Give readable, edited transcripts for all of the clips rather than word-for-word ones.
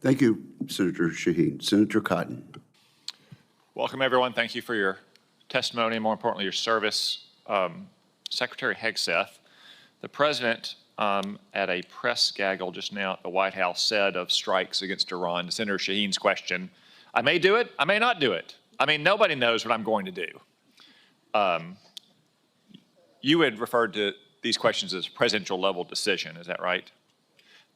Thank you, Senator Shaheen. Senator Cotton. Welcome, everyone. Thank you for your testimony and, more importantly, your service. Secretary Hegseth, the president at a press gaggle just now at the White House said of strikes against Iran, to Senator Shaheen's question, I may do it, I may not do it. I mean, nobody knows what I'm going to do. You had referred to these questions as presidential level decision, is that right?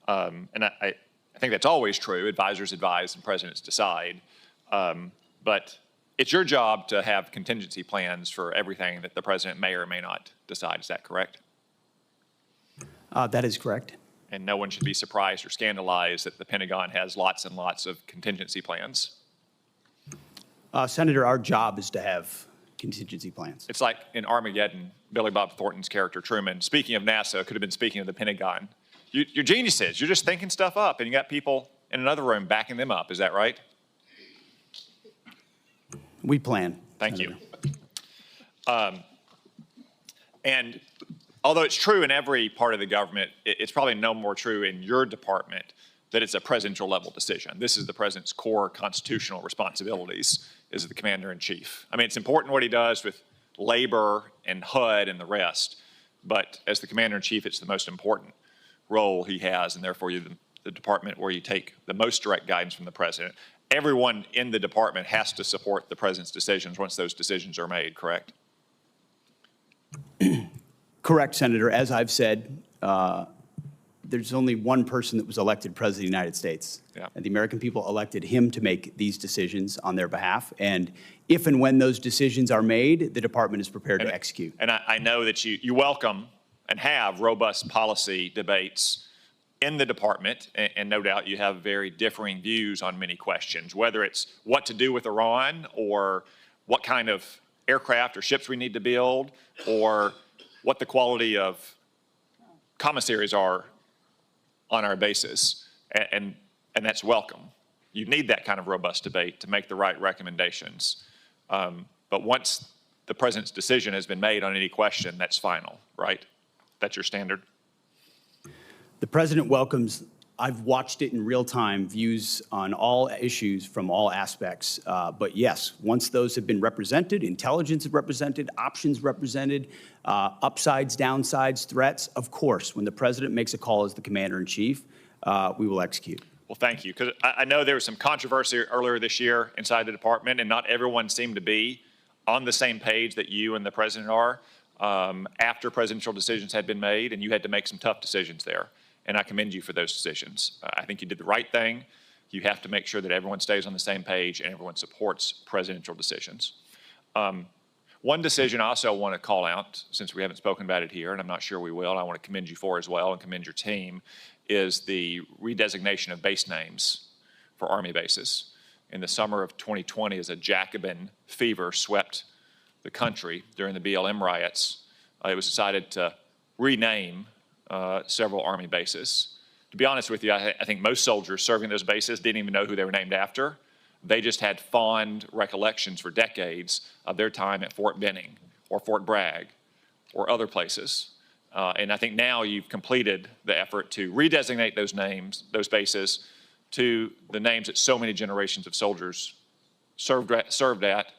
And I think that's always true. Advisors advise and presidents decide. But it's your job to have contingency plans for everything that the president may or may not decide. Is that correct? That is correct. And no one should be surprised or scandalized that the Pentagon has lots and lots of contingency plans. Senator, our job is to have contingency plans. It's like in Armageddon, Billy Bob Thornton's character Truman, speaking of NASA, could have been speaking of the Pentagon. You're geniuses. You're just thinking stuff up, and you got people in another room backing them up. Is that right? We plan. Thank Senator. you. And although it's true in every part of the government, it's probably no more true in your department that it's a presidential level decision. This is the president's core constitutional responsibilities as the commander-in-chief. I mean, it's important what he does with labor and HUD and the rest, but as the commander-in-chief, it's the most important role he has, and therefore you're the department where you take the most direct guidance from the president. Everyone in the department has to support the president's decisions once those decisions are made, correct? Correct, Senator. As I've said, there's only one person that was elected president of the United States. Yeah. And the American people elected him to make these decisions on their behalf. And if and when those decisions are made, the department is prepared to execute. And I know that you welcome and have robust policy debates in the department, and no doubt you have very differing views on many questions, whether it's what to do with Iran or what kind of aircraft or ships we need to build or what the quality of commissaries are on our bases, and that's welcome. You need that kind of robust debate to make the right recommendations. But once the president's decision has been made on any question, that's final, right? That's your standard? The president welcomes, I've watched it in real time, views on all issues from all aspects. But yes, once those have been represented, intelligence is represented, options represented, upsides, downsides, threats, of course, when the president makes a call as the commander-in-chief, we will execute. Well, thank you, because I know there was some controversy earlier this year inside the department, and not everyone seemed to be on the same page that you and the president are after presidential decisions had been made, and you had to make some tough decisions there. And I commend you for those decisions. I think you did the right thing. You have to make sure that everyone stays on the same page and everyone supports presidential decisions. One decision I also want to call out, since we haven't spoken about it here, and I'm not sure we will, I want to commend you for as well and commend your team, is the redesignation of base names for Army bases. In the summer of 2020, as a Jacobin fever swept the country during the BLM riots, it was decided to rename several Army bases. To be honest with you, I think most soldiers serving those bases didn't even know who they were named after. They just had fond recollections for decades of their time at Fort Benning or Fort Bragg or other places. And I think now you've completed the effort to redesignate those names, those bases, to the names that so many generations of soldiers served at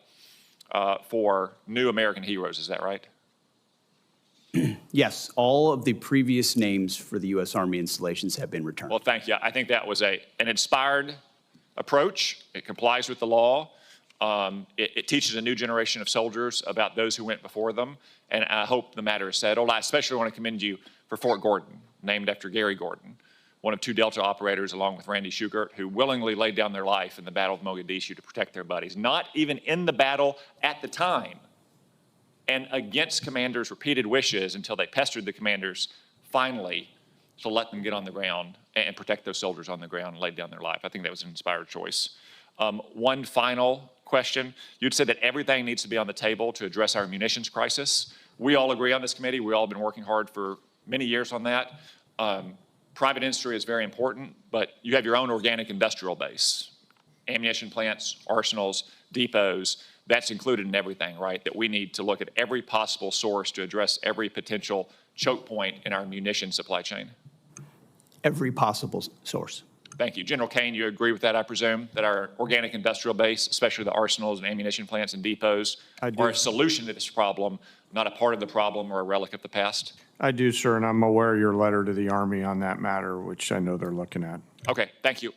for new American heroes. Is that right? Yes, all of the previous names for the U.S. Army installations have been returned. Well, thank you. I think that was an inspired approach. It complies with the law. It teaches a new generation of soldiers about those who went before them, and I hope the matter is settled. I especially want to commend you for Fort Gordon, named after Gary Gordon, one of two Delta operators along with Randy Shugart, who willingly laid down their life in the Battle of Mogadishu to protect their buddies, not even in the battle at the time, and against commanders' repeated wishes until they pestered the commanders finally to let them get on the ground and protect those soldiers on the ground and laid down their life. I think that was an inspired choice. One final question. You'd said that everything needs to be on the table to address our munitions crisis. We all agree on this committee. We all have been working hard for many years on that. Private industry is very important, but you have your own organic industrial base. Ammunition plants, arsenals, depots, that's included in everything, right? That we need to look at every possible source to address every potential choke point in our munition supply chain. Every possible source. Thank you. General Kane, you agree with that, I presume, that our organic industrial base, especially the arsenals and ammunition plants and depots, I do. are a solution to this problem, not a part of the problem or a relic of the past? I do, sir, and I'm aware of your letter to the Army on that matter, which I know they're looking at. Okay, thank you.